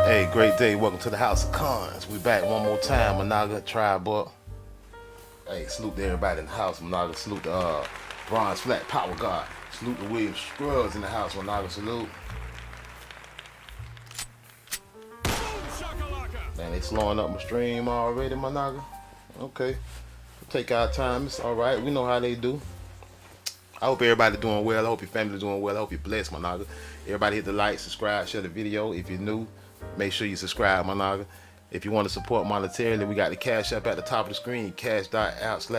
Hey, great day. Welcome to the House of Cons. We back one more time. Managa, Tribe Up. Hey, salute to everybody in the house. Managa, salute to Bronze Flat Power God. Salute to William Scruggs in the house. Managa, salute. Man, they slowing up my stream already, Managa. Okay. Take our time. It's all right. We know how they do. I hope everybody doing well. I hope your family doing well. I hope you're blessed, Managa. Everybody hit the like, subscribe, share the video. If you're new, make sure you subscribe, Managa. If you want to support monetarily, we got the Cash App at the top of the screen. Cash.app/$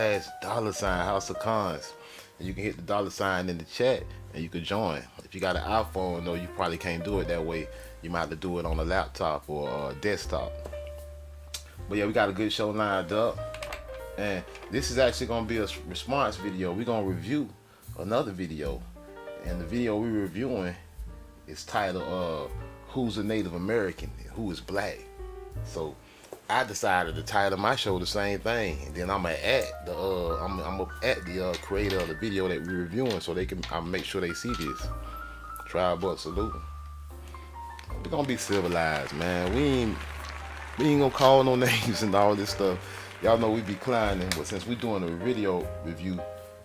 House of Cons. And you can hit the $ in the chat and you can join. If you got an iPhone, though, you probably can't do it that way. You might have to do it on a laptop or a desktop. But yeah, we got a good show lined up. And this is actually going to be a response video. We're going to review another video, and the video we're reviewing is titled Who's a Native American and Who is Black. So I decided to title my show the same thing, and then I'm gonna add the creator of the video that we're reviewing so they can make sure they see this. Tribe Up, salute. We're gonna be civilized, man. We ain't gonna call no names and all this stuff. Y'all know we be declining, but since we're doing a video review,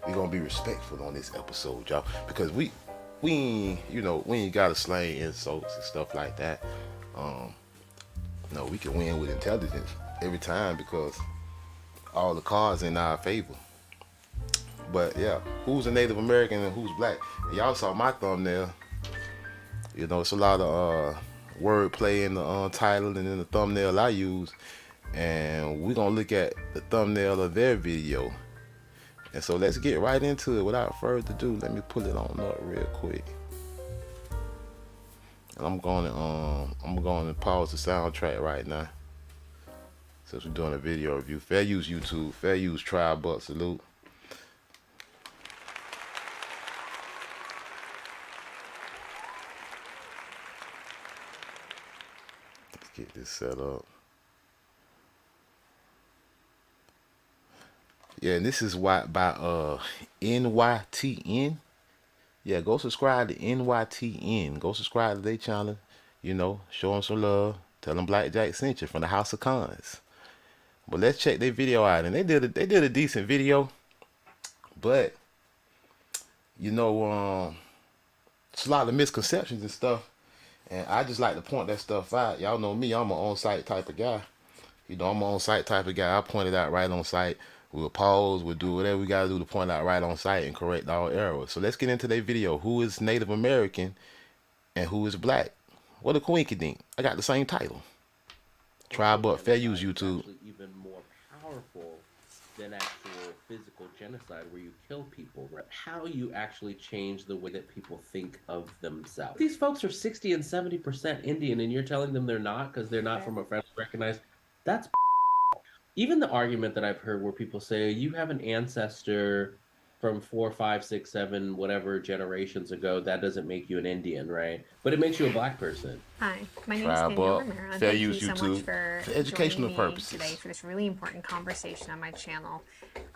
we're gonna be respectful on this episode, y'all, because we ain't gotta slang insults and stuff like that. No, we can win with intelligence every time because all the cards in our favor. But yeah, who's a Native American and who's black? And y'all saw my thumbnail. You know, it's a lot of wordplay in the title and in the thumbnail I use, and we're gonna look at the thumbnail of their video. And so let's get right into it without further ado. Let me pull it on up real quick. And I'm going to pause the soundtrack right now. Since we're doing a video review. Fair use YouTube, fair use Tribe Up, salute. Let's get this set up. Yeah, and this is by NYTN. Yeah, go subscribe to NYTN. Go subscribe to their channel. You know, show them some love. Tell them Black Jack sent you from the House of Cons. But let's check their video out. And they did a decent video. But you know, it's a lot of misconceptions and stuff. And I just like to point that stuff out. Y'all know me, I'm an on-site type of guy. You know, I'm an on-site type of guy. I point it out right on site. We'll pause, we'll do whatever we gotta do to point out right on site and correct all errors. So let's get into their video. Who is Native American and who is black? What a coinkydink. I got the same title. Tribe Up, fair use YouTube. Actually even more powerful than actual physical genocide where you kill people. Right? How you actually change the way that people think of themselves. These folks are 60 and 70% Indian and you're telling them they're not because they're not from a federally recognized. That's even the argument that I've heard where people say you have an ancestor from 4, 5, 6, 7, whatever generations ago, that doesn't make you an Indian, right? But it makes you a black person. Hi, my name is Danielle Romero, and fair thank you use so YouTube much for educational joining me purposes today for this really important conversation on my channel.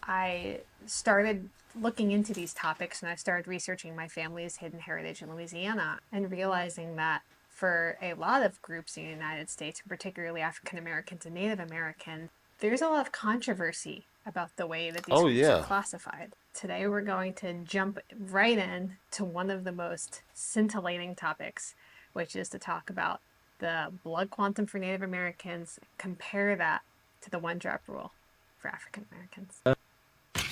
I started looking into these topics and I started researching my family's hidden heritage in Louisiana and realizing that for a lot of groups in the United States, particularly African Americans and Native Americans, there's a lot of controversy about the way that these groups are classified. Today we're going to jump right in to one of the most scintillating topics, which is to talk about the blood quantum for Native Americans, compare that to the one-drop rule for African Americans.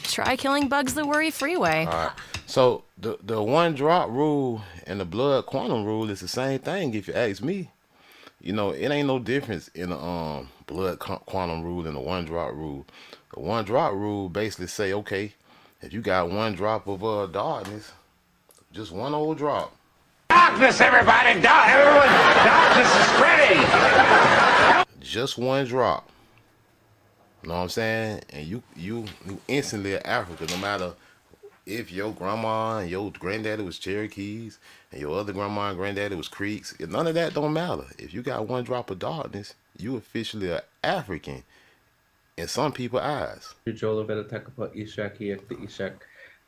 Try killing bugs the worry-free way. All right. So the one-drop rule and the blood quantum rule is the same thing if you ask me. You know, it ain't no difference in the blood quantum rule and the one-drop rule. The one-drop rule basically say, okay, if you got one drop of darkness, just one old drop. Darkness, everybody! Darkness is spreading! Just one drop. You know what I'm saying? And you instantly are African, no matter if your grandma and your granddaddy was Cherokees and your other grandma and granddaddy was Creeks. None of that don't matter. If you got one drop of darkness, you officially are African in some people's eyes. Fair use YouTube.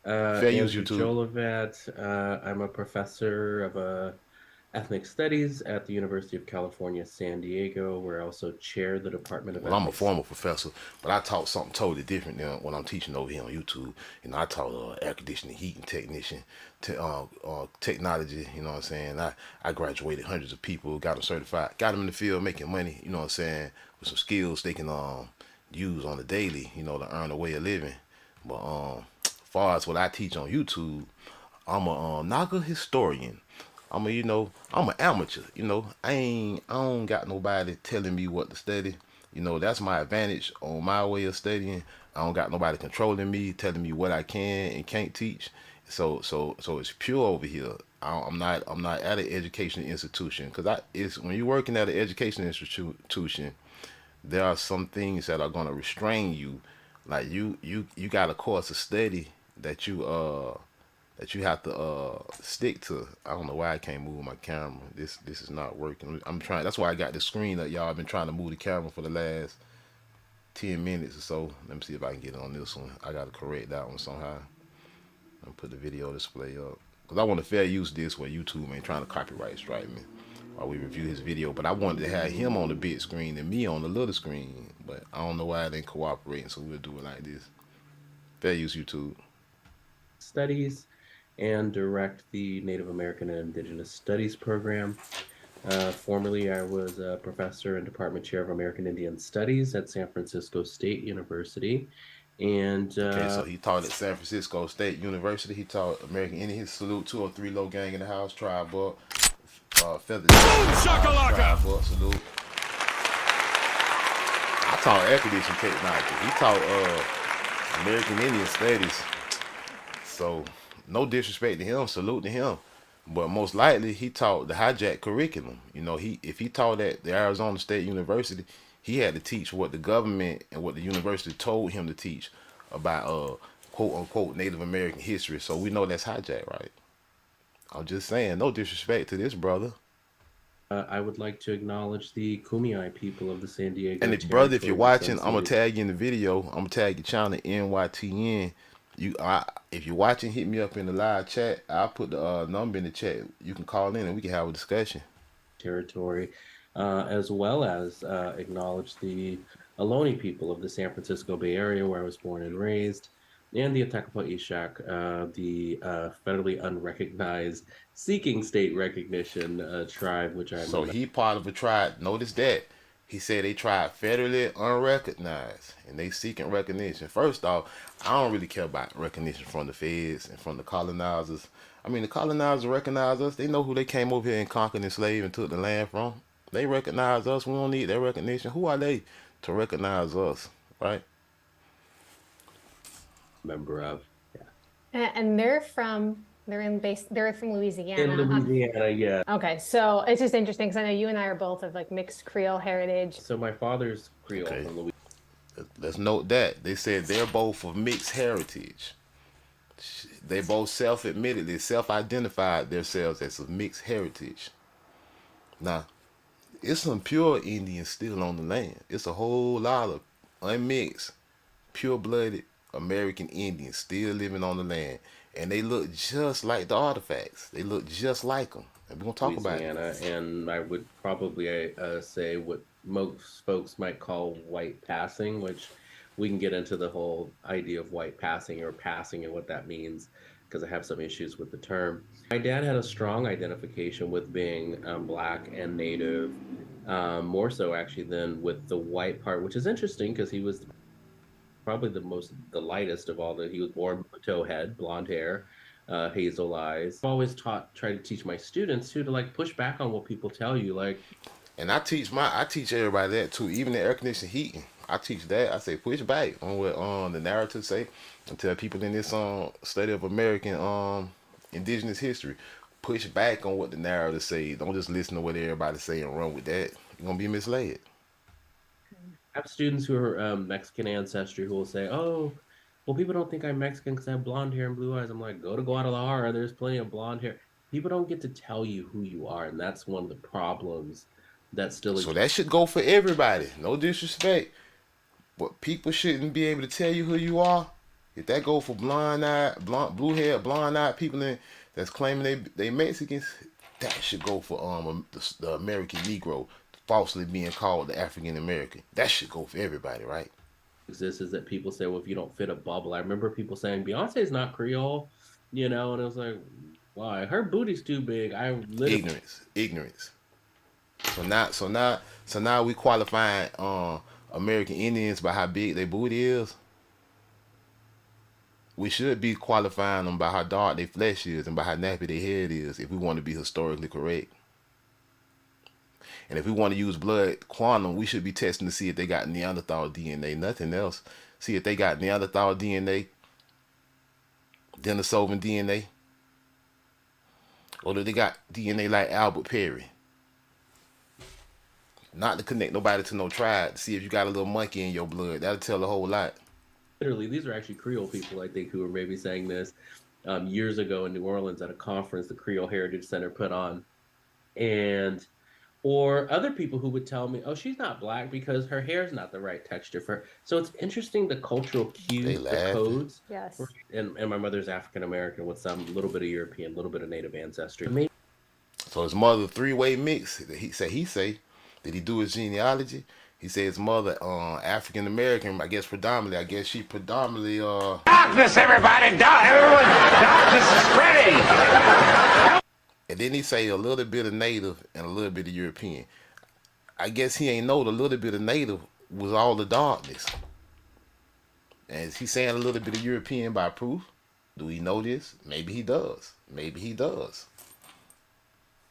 Fair use YouTube. Jolivet. I'm a professor of a ethnic studies at the University of California, San Diego, where I also chair the Department of Well, I'm a Ethics. former professor, but I taught something totally different than what I'm teaching over here on YouTube. You know, I taught air conditioning, heating technician, technology. You know what I'm saying? I graduated hundreds of people, got them certified, got them in the field making money. You know what I'm saying? With some skills they can use on the daily. You know, to earn a way of living. But far as what I teach on YouTube, I'm a Naga historian. I'm an amateur. I don't got nobody telling me what to study. That's my advantage on my way of studying. I don't got nobody controlling me, telling me what I can and can't teach. So it's pure over here. I'm not at an education institution, because it's when you're working at an education institution, there are some things that are gonna restrain you. Like you got a course of study that you have to stick to. I don't know why I can't move my camera. This is not working. I'm trying. That's why I got the screen up, y'all. I've been trying to move the camera for the last 10 minutes or so. Let me see if I can get it on this one. I gotta correct that one somehow and put the video display up, because I want to fair use this where YouTube ain't trying to copyright strike me while we review his video. But I wanted to have him on the big screen and me on the little screen, but I don't know why it ain't cooperating, so we'll do it like this. Fair use, YouTube. Studies and direct the Native American and Indigenous Studies program. Formerly, I was a professor and department chair of American Indian Studies at San Francisco State University. And Okay, so he taught at San Francisco State University. He taught American Indian. Salute 203 Low Gang in the house. Tribe up. Feather. Boom shakalaka. Tribe up. Salute. I taught air conditioning technology. He taught American Indian Studies. So no disrespect to him. Salute to him. But most likely he taught the hijack curriculum. If he taught at the Arizona State University, he had to teach what the government and what the university told him to teach about quote unquote Native American history. So we know that's hijack, right? I'm just saying, no disrespect to this brother. I would like to acknowledge the Kumeyaay people of the San Diego And brother, if you're watching, I'm gonna Association. tag you in the video. I'm gonna tag your channel NYTN. If you're watching, hit me up in the live chat. I'll put the number in the chat. You can call in and we can have a discussion. Territory, as well as acknowledge the Ohlone people of the San Francisco Bay Area, where I was born and raised, and the Atakapa Ishak, the federally unrecognized, seeking state recognition tribe, which I'm So he part of a tribe. Notice that. He said they tried federally unrecognized and they seeking recognition. First off, I don't really care about recognition from the feds and from the colonizers. I mean, the colonizers recognize us. They know who they came over here and conquered, enslaved, and took the land from. They recognize us. We don't need their recognition. Who are they to recognize us, right? member of. And they're from Louisiana. In Louisiana, yeah. Okay, so it's just interesting because I know you and I are both of like mixed Creole heritage. So my father's Creole Okay. from Louisiana. Let's note that. They said they're both of mixed heritage. They both self-admittedly, self-identified themselves as of mixed heritage. Now, it's some pure Indians still on the land. It's a whole lot of unmixed, pure-blooded American Indians still living on the land. And they look just like the artifacts. They look just like them. And we're going to talk about it. Louisiana, and I would probably say what most folks might call white passing, which we can get into the whole idea of white passing or passing and what that means, because I have some issues with the term. My dad had a strong identification with being Black and Native, more so actually than with the white part, which is interesting because he was probably the lightest of all. That he was born with a tow head, blonde hair, hazel eyes. I've always try to teach my students too to like push back on what people tell you. Like, And I teach everybody that too. Even the air conditioning heating, I teach that. I say push back on what the narrative say, and tell people in this study of American indigenous history, push back on what the narrative say. Don't just listen to what everybody say and run with that. You're gonna be misled. I have students who are Mexican ancestry who will say, "Oh, well, people don't think I'm Mexican because I have blonde hair and blue eyes." I'm like, go to Guadalajara. There's plenty of blonde hair. People don't get to tell you who you are, and that's one of the problems that still So exists. that should go for everybody. No disrespect, but people shouldn't be able to tell you who you are. If that go for blue hair, blonde eyed people that's claiming they Mexicans, That should go for the American Negro falsely being called the African American. That should go for everybody, right? Exists is that people say, well, if you don't fit a bubble. I remember people saying Beyonce's not Creole, and I was like, why? Her booty's too big. I literally Ignorance. So now we qualifying American Indians by how big their booty is. We should be qualifying them by how dark their flesh is and by how nappy their head is if we want to be historically correct. And if we want to use blood quantum, we should be testing to see if they got Neanderthal DNA, nothing else. See if they got Neanderthal DNA, Denisovan DNA, or do they got DNA like Albert Perry? Not to connect nobody to no tribe, to see if you got a little monkey in your blood. That'll tell a whole lot. these are actually Creole people, I think, who were maybe saying this years ago in New Orleans at a conference the Creole Heritage Center put on. Or other people who would tell me, oh, she's not black because her hair's not the right texture for her. So it's interesting, the cultural cues, the codes. Yes. And my mother's African American with some little bit of European, little bit of Native ancestry. So his mother three-way mix. He say, did he do his genealogy? He said his mother African American, I guess predominantly. I guess she predominantly Darkness, everybody! Darkness is spreading! And then he say a little bit of Native and a little bit of European. I guess he ain't know the little bit of Native was all the darkness. And is he saying a little bit of European by proof? Do we know this? Maybe he does. Maybe he does.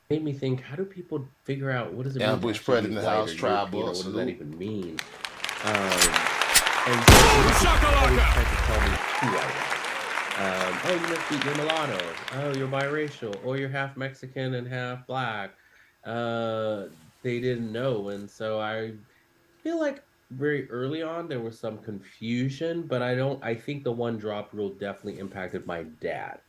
Made me think, how do people figure out what does it Ambush mean? Predator in the house, tribe What does salute. that even mean? And so people always try to tell me who I am. Oh, you're mulatto. Oh, you're biracial. Or you're half Mexican and half black. They didn't know. And so I feel like very early on there was some confusion, but I think the one drop rule definitely impacted my dad.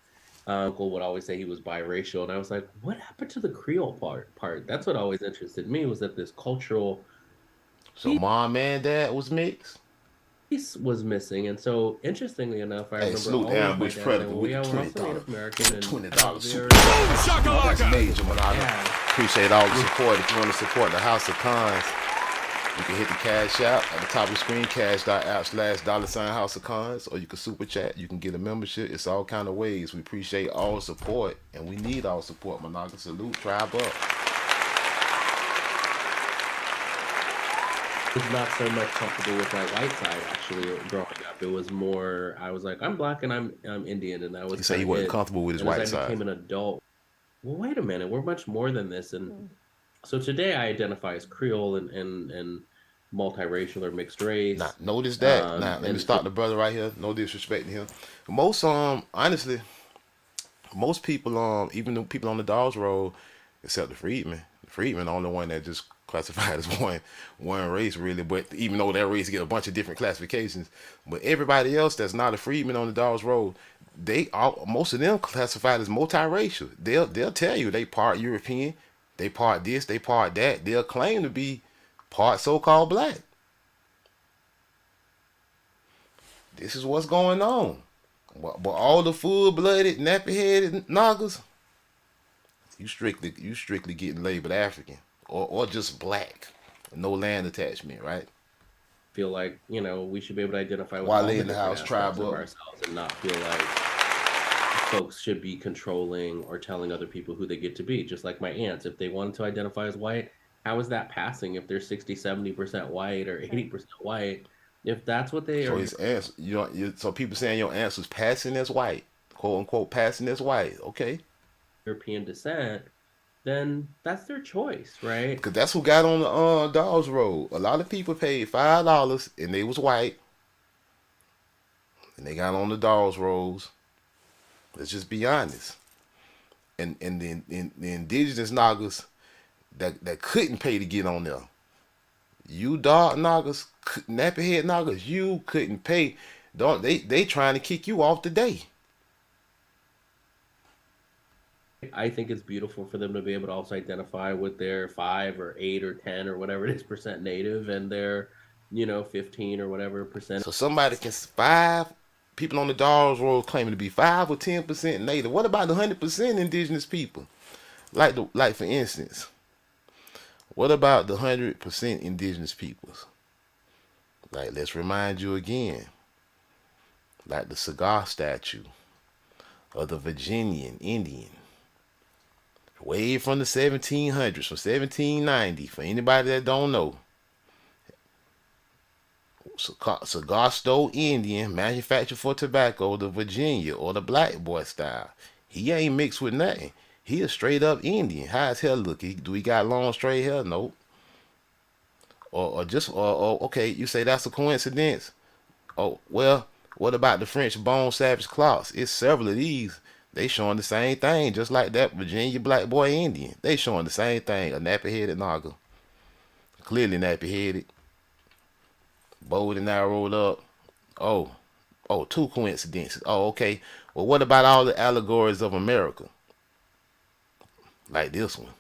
Uncle would always say he was biracial, and I was like, what happened to the Creole part? That's what always interested me, was that this cultural So mom and dad was mixed? piece was missing. And so interestingly enough, I Hey, remember salute always my Ambush dad Predator saying, well, with yeah, the we're also $20. Native American and $20 super they're- That's major, man. I Yeah. appreciate all the support. If you want to support the House of Cons, you can hit the cash out at the top of the screen, cash.app/$ House of Cons, or you can super chat. You can get a membership. It's all kind of ways. We appreciate all support, and we need all support. Monaga, salute, tribe up. was not so much comfortable with my white side actually growing up. It was more, I was like, I'm black and I'm Indian, and that was. He said he kinda wasn't it. comfortable with his And white as I side. became an adult, well, wait a minute, we're much more than this. And so today I identify as Creole and multiracial or mixed race. Now, notice that. Now, let me and stop the brother right here. No disrespect to him. Most honestly, most people even the people on the Dawes Road, except the Freedmen. The Freedmen the only one that just classified as one race really. But even though that race get a bunch of different classifications, but everybody else that's not a Freedman on the Dawes Road, most of them classified as multiracial. They'll tell you they part European, they part this, they part that. They'll claim to be part so-called black. This is what's going on. But all the full-blooded, nappy-headed Nagas, you strictly getting labeled African or just black, no land attachment, right? feel like, we should be able to identify with Wale all the in the different house, aspects tribe of up. ourselves and not feel like folks should be controlling or telling other people who they get to be. Just like my aunts, if they wanted to identify as white, how is that passing if they're 60-70% white or 80% white? If that's what they So are, his answer, so people saying your answer's passing as white, quote unquote, passing as white. Okay, European descent, then that's their choice, right? because that's who got on the Dawes Road. A lot of people paid $5 and they was white, and they got on the Dawes Roads. Let's just be honest. And the indigenous Nagas that couldn't pay to get on there. You dark Nagas, nappy head Nagas, you couldn't pay. Don't they trying to kick you off today. I think it's beautiful for them to be able to also identify with their 5 or 8 or 10 or whatever it is percent native and their 15 or whatever percent. So somebody can 5 people on the Dawes Road claiming to be 5 or 10% native. What about the 100% indigenous people? like for instance, what about the 100% indigenous peoples? Like, let's remind you again, like the cigar statue of the Virginian Indian, way from the 1700s, from 1790. For anybody that don't know, cigar stole Indian, manufactured for tobacco, the Virginia or the black boy style. He ain't mixed with nothing. He a straight up Indian. How his hair look? Do he got long straight hair? Nope. Or okay, you say that's a coincidence? Oh well, what about the French bone savage cloths? It's several of these. They showing the same thing, just like that Virginia black boy Indian. They showing the same thing. A nappy headed Naga, clearly nappy headed, bowed and narrowed up. Oh, two coincidences. Oh, okay. Well, what about all the allegories of America? Like this one.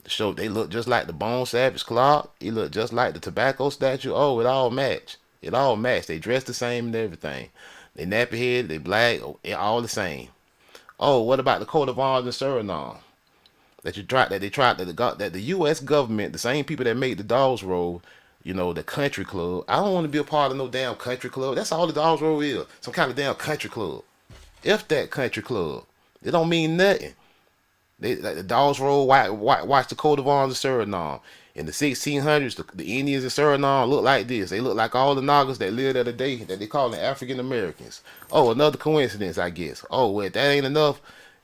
Show they look just like the Bone Savage clock. He look just like the tobacco statue. Oh, it all match. It all match. They dress the same and everything. They nappy head, they black, all the same. Oh, what about the coat of arms in Suriname? That the U.S. government, the same people that made the Dogs Roll, the country club. I don't want to be a part of no damn country club. That's all the Dogs Roll is. Some kind of damn country club. If that country club, it don't mean nothing. Like the Dogs Roll, watch the coat of arms of Suriname. In the 1600s, the Indians in Suriname look like this. They look like all the Nagas that lived there today that they call them African Americans. Oh, another coincidence, I guess. Oh, well, if that ain't enough,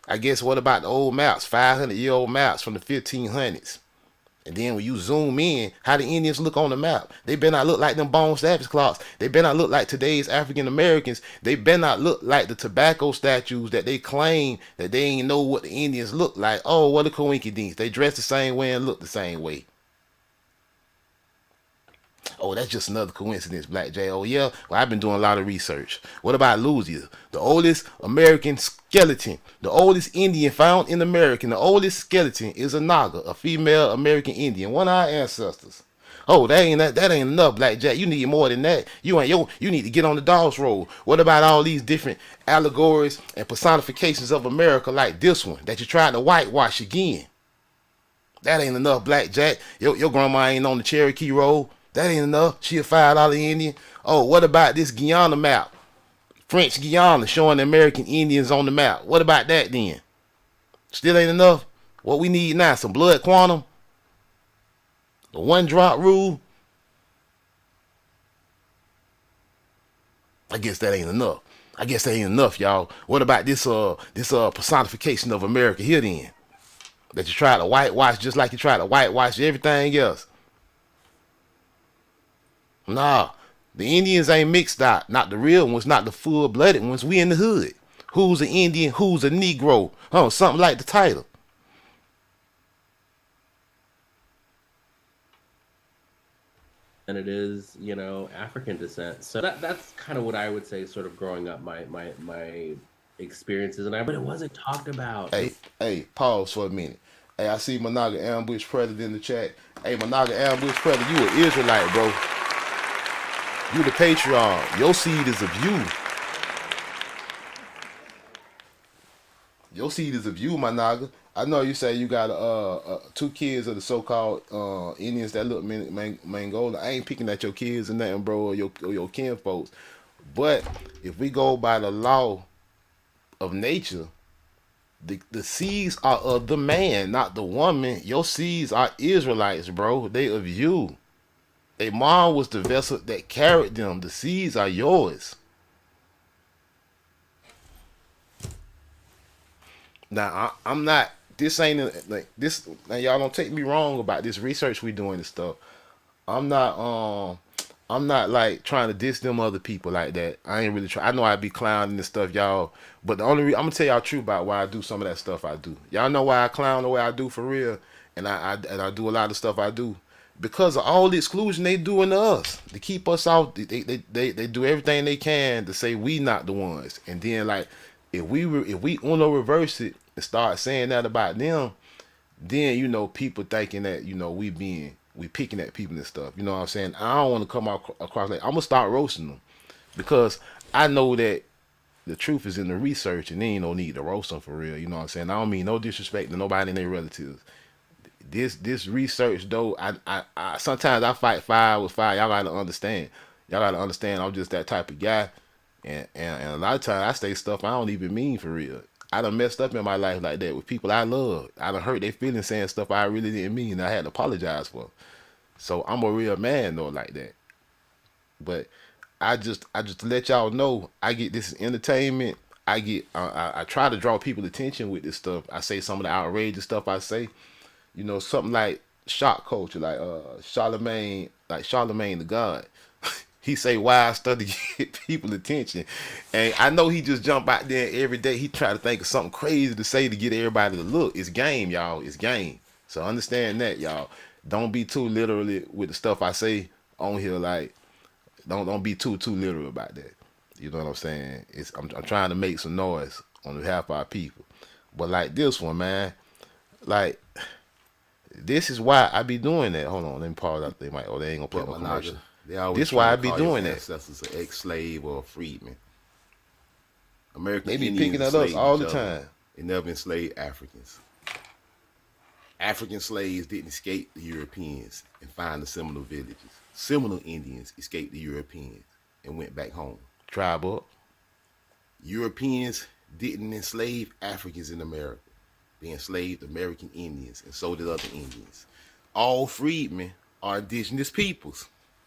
I guess what about the old maps, 500-year-old maps from the 1500s? And then when you zoom in, how the Indians look on the map. They better not look like them Bone Savage clocks. They better not look like today's African Americans. They better not look like the tobacco statues that they claim that they ain't know what the Indians look like. Oh, what a coincidence. They dress the same way and look the same way. Oh, that's just another coincidence, Black J. Oh, yeah? Well, I've been doing a lot of research. What about Louisiana? The oldest American skeleton, the oldest Indian found in America, the oldest skeleton is a Naga, a female American Indian, one of our ancestors. Oh, that ain't enough, Black Jack. You need more than that. You need to get on the Dogs Roll. What about all these different allegories and personifications of America like this one that you tried to whitewash again? That ain't enough, Black Jack. Your grandma ain't on the Cherokee Roll. That ain't enough. She a $5 Indian. Oh, what about this Guyana map? French Guiana showing the American Indians on the map. What about that then? Still ain't enough. What we need now, some blood quantum. The one drop rule. I guess that ain't enough. Y'all. What about this personification of America here then? That you try to whitewash just like you try to whitewash everything else. Nah, the Indians ain't mixed out. Not the real ones, not the full-blooded ones. We in the hood. Who's an Indian? Who's a Negro? Something like the title. And it is, African descent. So that's kind of what I would say, sort of growing up, my experiences, but it wasn't talked about. Hey, pause for a minute. Hey, I see Managa Ambush Predator in the chat. Hey, Managa Ambush Predator, you an Israelite, bro. You the patriarch. Your seed is of you. Your seed is of you, Managa. I know you say you got 2 kids of the so-called Indians that look Mangola. I ain't picking at your kids or nothing, bro, or your kin folks. But if we go by the law of nature, the seeds are of the man, not the woman. Your seeds are Israelites, bro. They of you. A mom was the vessel that carried them. The seeds are yours. Now, I'm not, this ain't like this. Now, y'all don't take me wrong about this research we doing and stuff. I'm not like trying to diss them other people like that. I ain't really try. I know I be clowning and stuff, y'all. But the only I'm gonna tell y'all true about why I do some of that stuff I do. Y'all know why I clown the way I do for real, and I do a lot of stuff I do because of all the exclusion they doing to us to keep us off. They do everything they can to say we not the ones, and then like if we uno reverse it and start saying that about them, then people thinking that we picking at people and stuff. You know what I'm saying? I don't want to come across like I'm gonna start roasting them because I know that the truth is in the research, and then ain't no need to roast them for real. You know what I'm saying? I don't mean no disrespect to nobody and their relatives. This research though, I sometimes I fight fire with fire. Y'all gotta understand. Y'all gotta understand. I'm just that type of guy, and a lot of times I say stuff I don't even mean for real. I done messed up in my life like that with people I love. I done hurt their feelings saying stuff I really didn't mean, and I had to apologize for. So I'm a real man though like that. But I just to let y'all know, I get this entertainment. I try to draw people attention with this stuff. I say some of the outrageous stuff I say. You know, something like shock culture, like Charlemagne the God. He say wild stuff to get people attention. And I know he just jump out there every day. He try to think of something crazy to say to get everybody to look. It's game, y'all. It's game. So understand that, y'all. Don't be too literally with the stuff I say on here. Like, don't be too literal about that. You know what I'm saying? I'm trying to make some noise on behalf of our people. But like this one, man, like this is why I be doing that. Hold on, let me pause out. They ain't gonna put no commercial. This why I be doing that. Ancestors an ex-slave or a freedman. American They be Indians picking at us enslaved all each the other. time. They never enslaved Africans. African slaves didn't escape the Europeans and find the Seminole villages. Seminole Indians escaped the Europeans and went back home. Tribe up. Europeans didn't enslave Africans in America. They enslaved American Indians, and so did other Indians. All freedmen are indigenous peoples.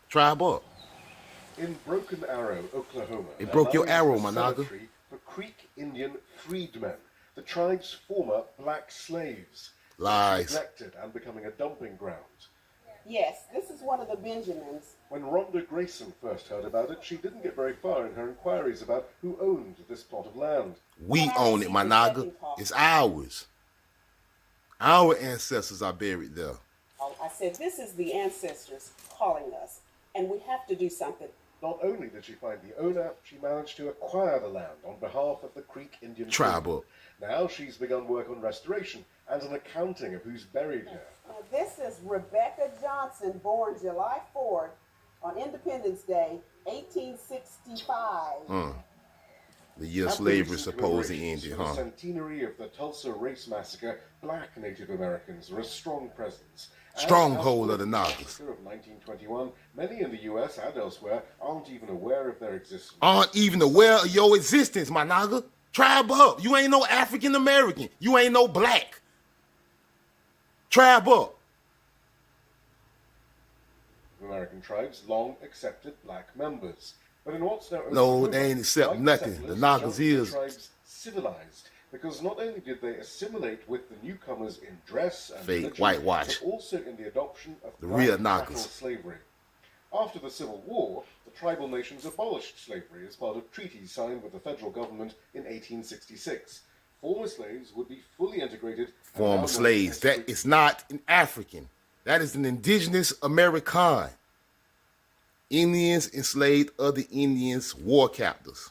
Tribe up. In Broken Arrow, Oklahoma, They broke your there lies arrow, the my naga. cemetery for Creek Indian freedmen, the tribe's former black slaves. Lies. Neglected and becoming a dumping ground. Yes, this is one of the Benjamins. When Rhonda Grayson first heard about it, she didn't get very far in her inquiries about who owned this plot of land. We own it, my naga. It's ours. Our ancestors are buried there. I said, this is the ancestors calling us, and we have to do something. Not only did she find the owner, she managed to acquire the land on behalf of the Creek Indian Tribe freedmen. up. Now she's begun work on restoration and an accounting of who's buried here. This is Rebecca Johnson, born July 4th on Independence Day, 1865. The year At the slavery recent supposed to commemorations ended, for huh? the centenary of the Tulsa Race Massacre, black Native Americans are a strong presence. And Stronghold as of the Nagas. Of 1921, many in the U.S. and elsewhere aren't even aware of their existence. Aren't even aware of your existence, my naga. Tribe up. You ain't no African American. You ain't no black. Tribe up. American tribes long accepted black members. But in what's now No, Oklahoma, they ain't accept white nothing. settlers The Nagas jumped the is- tribes civilized, because not only did they assimilate with the newcomers in dress and Fake religion, whitewash. but also in the adoption of The black real chattel Nagas. slavery. After the Civil War, the tribal nations abolished slavery as part of treaties signed with the federal government in 1866. Former slaves would be fully integrated. and now Former known slaves. as That free- is not an African. That is an indigenous American. Indians enslaved other Indians, war captors.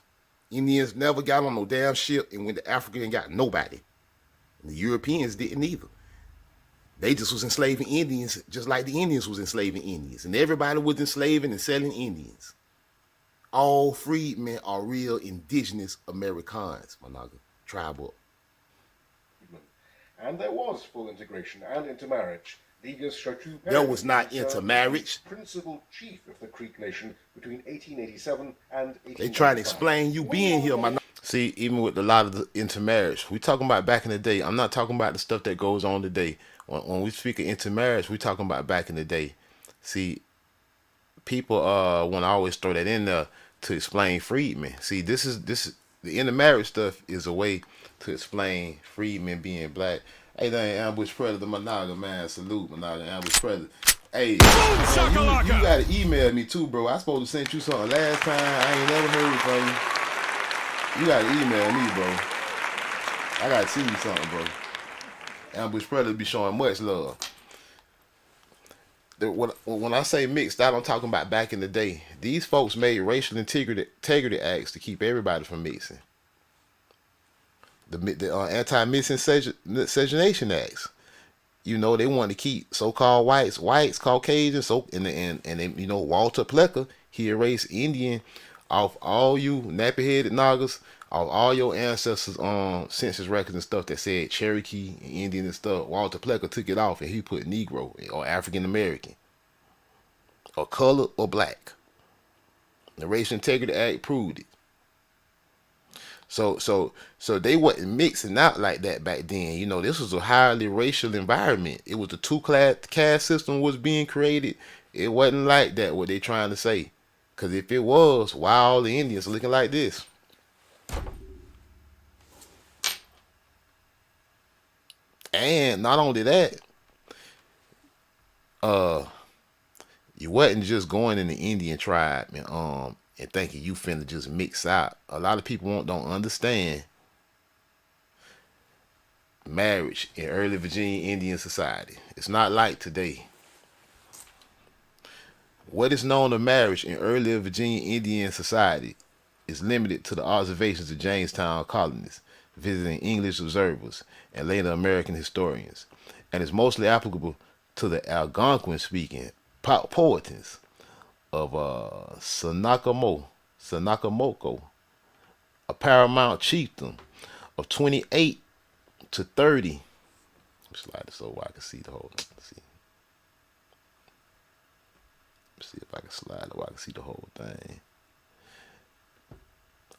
Indians never got on no damn ship and went to Africa and got nobody. And the Europeans didn't either. They just was enslaving Indians just like the Indians was enslaving Indians. And everybody was enslaving and selling Indians. All freedmen are real indigenous Americans, my naga. Tribe up. And there was full integration and intermarriage. Ligas Chateau There was not served as intermarriage. the principal chief of the Creek Nation between 1887 and 1895. They trying to explain you being here, my naga. See, even with a lot of the intermarriage, we talking about back in the day. I'm not talking about the stuff that goes on today. When we speak of intermarriage, we talking about back in the day. See, people want to always throw that in there to explain freedmen. See, this is the intermarriage stuff is a way to explain freedmen being black. Hey, that ain't Ambush Predator, Managa, man. Salute, Managa, Ambush Predator. Hey, man, you gotta email me too, bro. I supposed to send you something last time. I ain't never heard from you. You gotta email me, bro. I gotta see you something, bro. Ambush Predator be showing much love. When I say mixed out, I'm talking about back in the day. These folks made racial integrity acts to keep everybody from mixing. The anti-miscegenation acts. You know, they want to keep so-called whites, Caucasians, and then, Walter Plecker, he erased Indian off all you nappy-headed Nagas, All your ancestors census records and stuff that said Cherokee and Indian and stuff, Walter Plecker took it off and he put Negro or African American or colored or black. The Racial Integrity Act proved it. So they wasn't mixing out like that back then. You know, this was a highly racial environment. It was a two-class caste system was being created. It wasn't like that, what they trying to say. Because if it was, why all the Indians looking like this? And not only that, you wasn't just going in the Indian tribe and thinking you finna just mix out. A lot of people don't understand marriage in early Virginia Indian society. It's not like today. What is known of marriage in early Virginia Indian society is limited to the observations of Jamestown colonists, visiting English observers, and later American historians, and is mostly applicable to the Algonquin-speaking Powhatans of Sanakamoko, a paramount chieftain of 28 to 30. Slide this over I can see the whole. See if I can slide it where I can see the whole thing.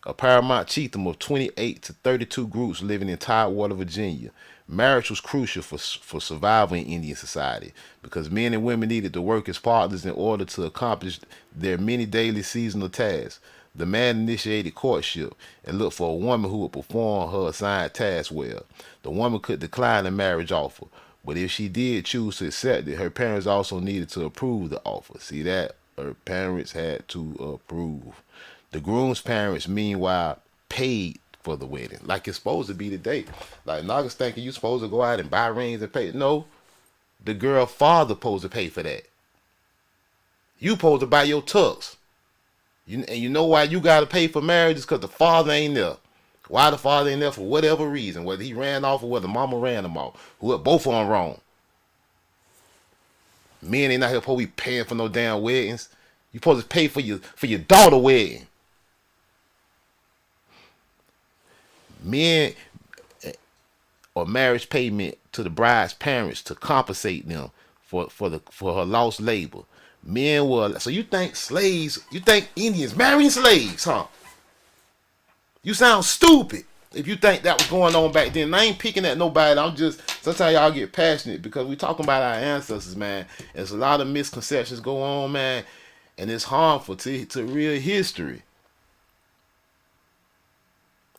A paramount chiefdom of 28 to 32 groups living in Tidewater, Virginia. Marriage was crucial for survival in Indian society because men and women needed to work as partners in order to accomplish their many daily seasonal tasks. The man initiated courtship and looked for a woman who would perform her assigned task well. The woman could decline a marriage offer, but if she did choose to accept it, her parents also needed to approve the offer. See that? Her parents had to approve. The groom's parents, meanwhile, paid for the wedding, like it's supposed to be today. Like Naga's thinking you supposed to go out and buy rings and pay. No, the girl father supposed to pay for that. You supposed to buy your tux. And you know why you got to pay for marriage is because the father ain't there. Why the father ain't there? For whatever reason, whether he ran off or whether mama ran him off, both of them wrong. Men ain't not here supposed to be paying for no damn weddings. You supposed to pay for your daughter wedding. Men or marriage payment to the bride's parents to compensate them for her lost labor. Men were so you think Indians marrying slaves, huh? You sound stupid if you think that was going on back then. I ain't picking at nobody. I'm just sometimes y'all get passionate because we talking about our ancestors, man. There's a lot of misconceptions go on, man, and it's harmful to real history.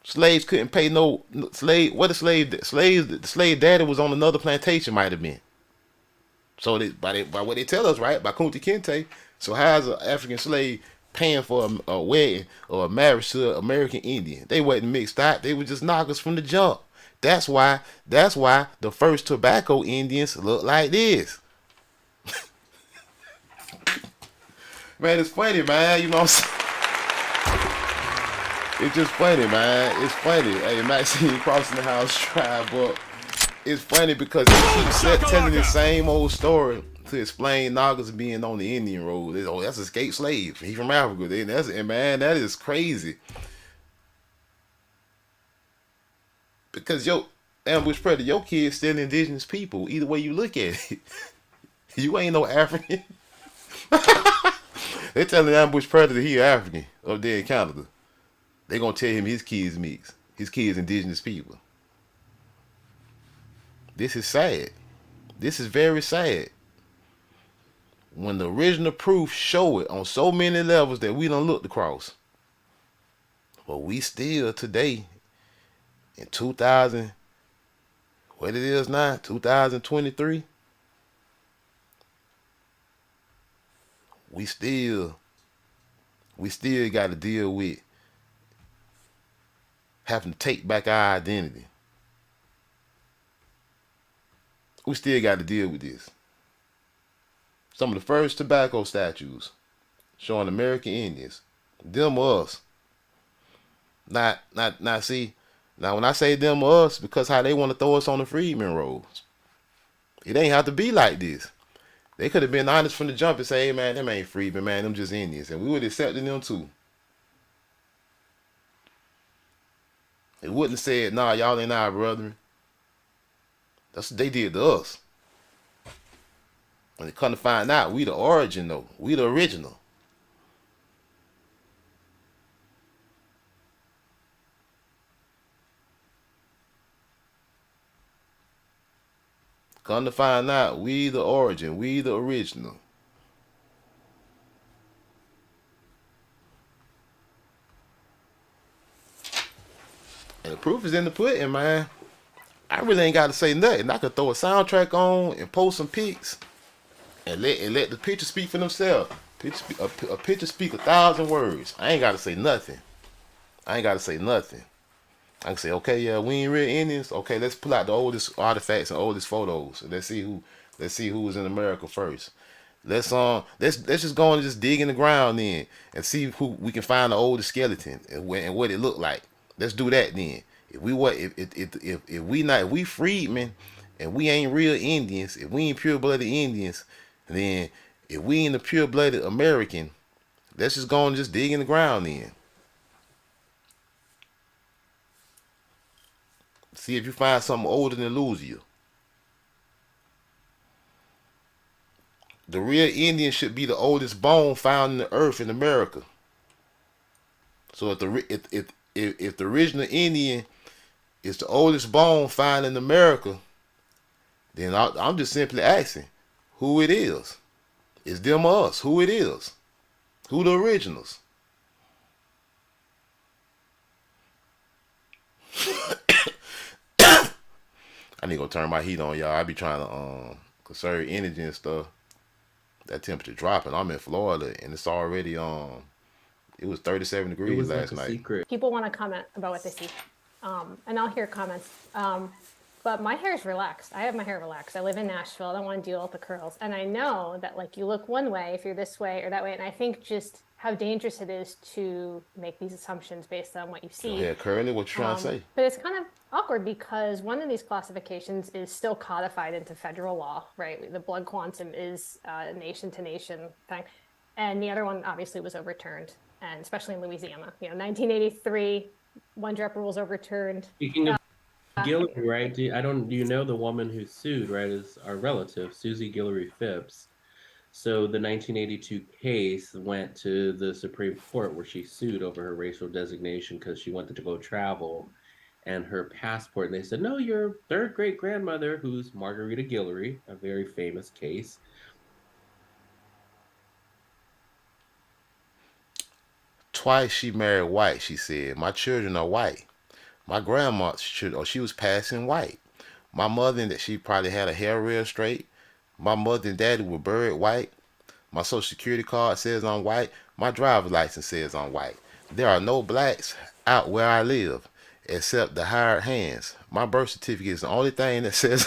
Slaves couldn't pay no slave. What a slave? The slave daddy was on another plantation, might have been. So by what they tell us, right? By Kunta Kinte. So how's an African slave paying for a wedding or a marriage to an American Indian? They wasn't mixed out. They were just knockers from the jump. That's why the first tobacco Indians look like this. Man, it's funny, man. You know what I'm saying? It's just funny, man. It's funny. Hey, Maxine Crossing the House tribe, but it's funny because they keep telling the same old story to explain Nagas being on the Indian road. Oh, that's escaped slave. He from Africa. Man, that is crazy. Because ambush predator, your kid's still indigenous people. Either way you look at it, you ain't no African. They telling the ambush predator he African up there in Canada. They gonna tell him his kids mixed. His kids indigenous people. This is sad. This is very sad. When the original proof show it on so many levels that we done looked across. But we still today in 2000, what it is now, 2023, we still got to deal with having to take back our identity. We still got to deal with this. Some of the first tobacco statues showing American Indians, them or us. Now when I say them or us, because how they want to throw us on the freedmen rolls. It ain't have to be like this. They could have been honest from the jump and say, hey man, them ain't freedmen, man, them just Indians. And we would have accepted them too. It wouldn't have said, nah, y'all ain't our brethren. That's what they did to us. And they come to find out, we the origin though. We the original. Come to find out, we the origin. We the original. And the proof is in the pudding, man. I really ain't got to say nothing. I could throw a soundtrack on and post some pics and let the picture speak for themselves. A picture speak 1,000 words. I ain't got to say nothing. I can say, okay, yeah, we ain't real Indians. Okay, let's pull out the oldest artifacts and oldest photos, and let's see who was in America first. Let's just go and just dig in the ground then and see who we can find the oldest skeleton and what it looked like. Let's do that then. If we freedmen and we ain't real Indians, if we ain't pure-blooded Indians, then if we ain't a pure-blooded American, let's just go and just dig in the ground then. See if you find something older than Louisiana. The real Indian should be the oldest bone found in the earth in America. So if the original Indian is the oldest bone found in America, then I'm just simply asking who it is. It's them or us. Who it is. Who the originals. I need to go turn my heat on, y'all. I be trying to conserve energy and stuff. That temperature dropping. I'm in Florida and it's already it was 37 degrees last night. Secret. People want to comment about what they see, and I'll hear comments. But my hair is relaxed. I have my hair relaxed. I live in Nashville. I don't want to deal with the curls. And I know that like you look one way if you're this way or that way. And I think just how dangerous it is to make these assumptions based on what you see. Yeah, curly, what you trying to say? But it's kind of awkward because one of these classifications is still codified into federal law, right? The blood quantum is a nation to nation thing. And the other one obviously was overturned, and especially in Louisiana. 1983, one drop rule was overturned. Speaking of Guillory, right? Do you know the woman who sued, right, is our relative, Susie Guillory Phipps. So the 1982 case went to the Supreme Court where she sued over her racial designation because she wanted to go travel and her passport. And they said, no, your third great grandmother, who's Margarita Guillory, a very famous case. Twice she married white, she said. My children are white. My grandma, she was passing white. My mother, that she probably had her hair real straight. My mother and daddy were buried white. My social security card says I'm white. My driver's license says I'm white. There are no blacks out where I live except the hired hands. My birth certificate is the only thing that says...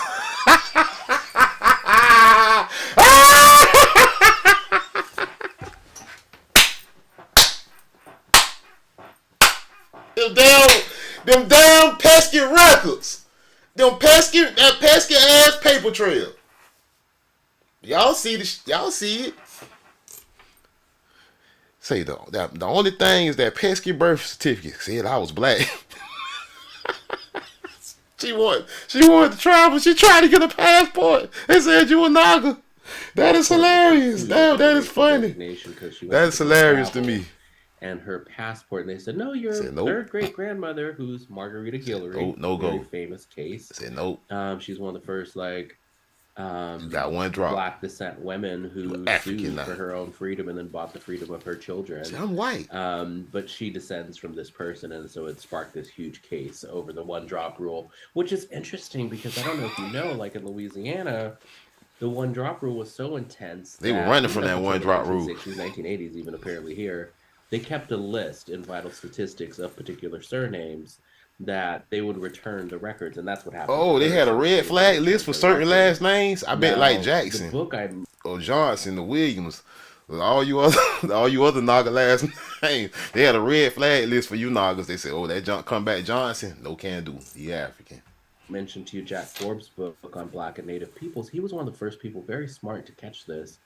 Them damn pesky records. That pesky ass paper trail. Y'all see it. Say the only thing is that pesky birth certificate said I was black. She wanted to travel. She tried to get a passport. They said you a Naga. That is hilarious. Damn, that is funny. That is hilarious to me. And her passport, and they said, no, your third great grandmother, who's Margarita Guillory, very famous case. I said nope. She's one of the first got one drop. Black descent women who sued for her own freedom and then bought the freedom of her children. See, I'm white. But she descends from this person, and so it sparked this huge case over the one drop rule, which is interesting because I don't know if you know, like in Louisiana, the one drop rule was so intense. They were running from that one drop rule. 1980s, even apparently here. They kept a list in vital statistics of particular surnames that they would return the records, and that's what happened. Oh, they had a red flag list for certain last names. I bet like Jackson, the book or Johnson, or Williams, all you other Naga last names. They had a red flag list for you Nagas. They said, "Oh, that come back Johnson, no can do. He African." Mentioned to you Jack Forbes' book on Black and Native peoples. He was one of the first people, very smart, to catch this.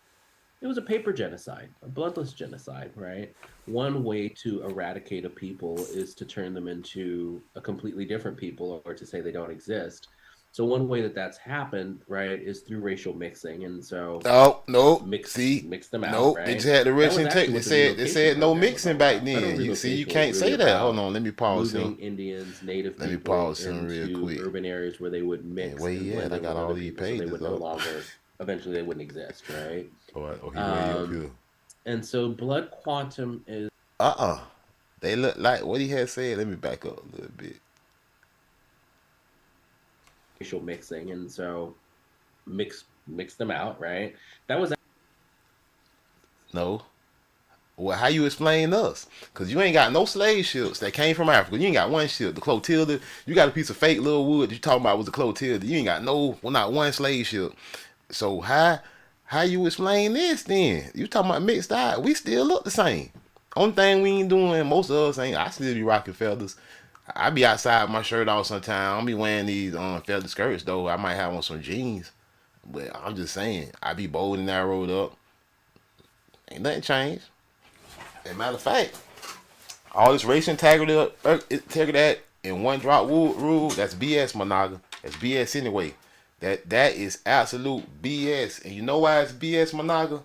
It was a paper genocide, a bloodless genocide, right? One way to eradicate a people is to turn them into a completely different people or to say they don't exist. So one way that that's happened, right, is through racial mixing, and so Oh no, mix see, mix them out, no, they right? just had the That rich was actually intake. They what the said relocation no program was mixing all back about. Federal then. You see, you relocation was can't really say that. Hold about on, let me pause him. moving Indians, native Let me people pause him real into quick. urban areas where they would And mix where and he at? blend I in got with all other these people, so they pages would no up. longer, eventually, they wouldn't exist, right? Okay, way up Um, here. and so blood quantum is Uh-uh. They look like what he had said. Let me back up a little bit. racial mixing, and so mix them out, right? That was No. Well, how you explain us? Because you ain't got no slave ships that came from Africa. You ain't got one ship. The Clotilda, you got a piece of fake little wood that you talking about was the Clotilda. You ain't got no, well, not one slave ship. So how you explain this then? You talking about mixed diet. We still look the same. Only thing we ain't doing, most of us ain't, I still be rocking feathers. I be outside with my shirt off sometime. I don't be wearing these feather skirts though. I might have on some jeans. But I'm just saying, I be bold and narrowed up. Ain't nothing changed. As a matter of fact, all this race integrity in one drop rule, that's BS, Managa. That's BS anyway. That is absolute BS. And you know why it's BS, Managa?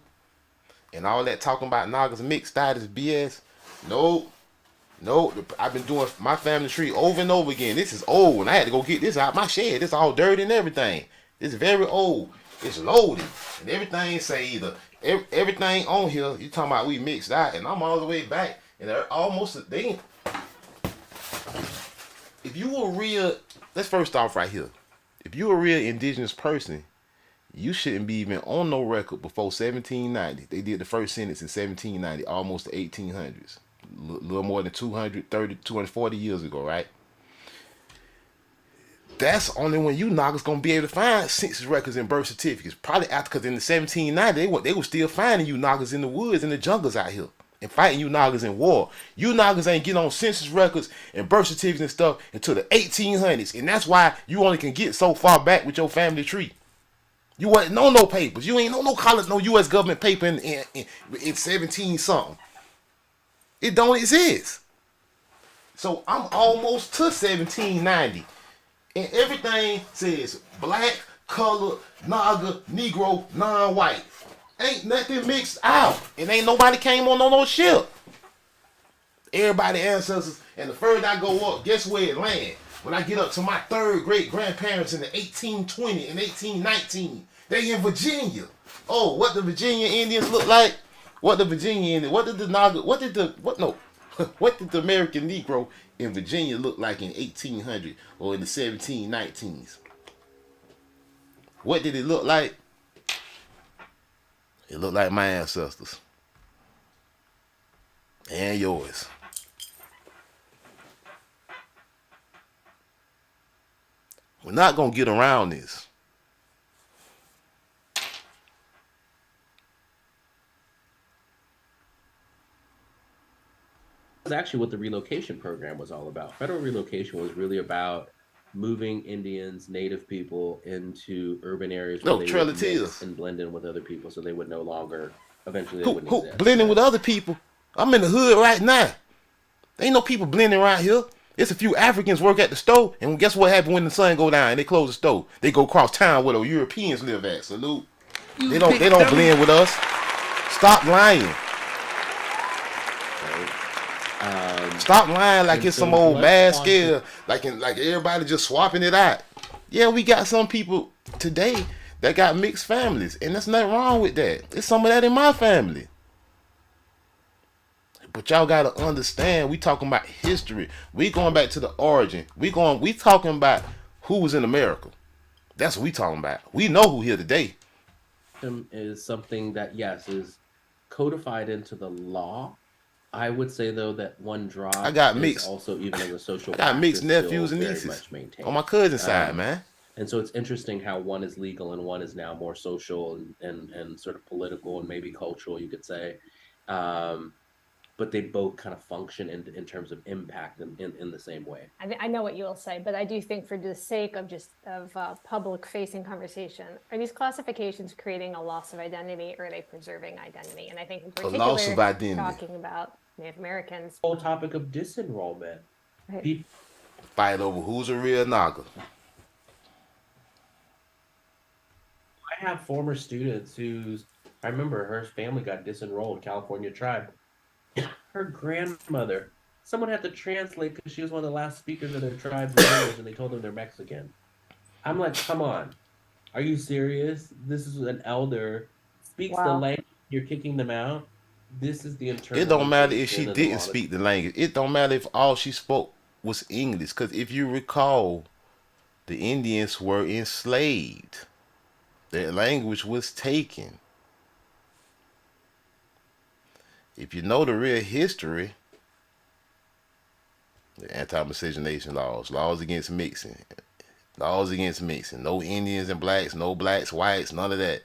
And all that talking about Nagas mixed diet is BS. No, no, I've been doing my family tree over and over again. This is old, and I had to go get this out my shed. This all dirty and everything. This is very old. It's loaded, and everything say either everything on here. You talking about we mixed diet, and I'm all the way back, and they're almost they. If you were real, let's first off right here. If you a real indigenous person, you shouldn't be even on no record before 1790. They did the first census in 1790, almost the 1800s. A little more than 240 years ago, right? That's only when you knockers gonna be able to find census records and birth certificates. Probably after, because in the 1790s, they were still finding you knockers in the woods and the jungles out here and fighting you knockers in war. You knockers ain't getting on census records and birth certificates and stuff until the 1800s, and that's why you only can get so far back with your family tree. You wasn't know no papers. You ain't know no college, no U.S. government paper in 17 something. It don't exist. So I'm almost to 1790. And everything says black, color, Naga, Negro, non-white. Ain't nothing mixed out. And ain't nobody came on no ship. Everybody ancestors. And the further I go up, guess where it land? When I get up to my third great grandparents in the 1820 and 1819, they in Virginia. Oh, what the Virginia Indians look like? What the Virginia Indians, what did the Naga, what did the American Negro in Virginia look like in 1800 or in the 1719s? What did it look like? It looked like my ancestors. And yours. We're not going to get around this. was actually what the relocation program was all about. Federal relocation was really about moving Indians, native people into urban areas where No, they Trail would of mix Tears. and blend in with other people, so they would no longer, eventually they Who, wouldn't who exist. blending right? with other people? I'm in the hood right now. There ain't no people blending around here. It's a few Africans work at the store, and guess what happened when the sun go down and they close the store? They go across town where the Europeans live at. Salute. They don't blend with us. Stop lying. Stop lying like And it's so some old blood mass quantum- scale, like everybody just swapping it out. Yeah, we got some people today that got mixed families, and there's nothing wrong with that. There's some of that in my family. But y'all gotta understand, we talking about history. We going back to the origin. We talking about who was in America. That's what we talking about. We know who here today. Is something that, yes, is codified into the law. I would say, though, that one drop I got is mixed. also, even as a social I got mixed practice, nephews still and very nieces much maintained. on my cousin's side, man. And so it's interesting how one is legal and one is now more social and sort of political and maybe cultural, you could say. But but they both kind of function in terms of impact in the same way. I know what you will say, but I do think for the sake of just of public facing conversation, are these classifications creating a loss of identity, or are they preserving identity? And I think in particular, loss of identity. talking about Native Americans. Whole topic of disenrollment. Right. People Fight over who's a real Naga. I have former students whose I remember her family got disenrolled, California tribe. Her grandmother, someone had to translate because she was one of the last speakers of their tribe's language, and they told them they're Mexican. I'm like, come on, are you serious? This is an elder speaks the Wow. language. You're kicking them out. This is the internal. It don't matter if she and a lot didn't of- speak the language. It don't matter if all she spoke was English. Because if you recall, the Indians were enslaved. Their language was taken. If you know the real history, the anti-miscegenation laws against mixing, no Indians and blacks, no blacks, whites, none of that.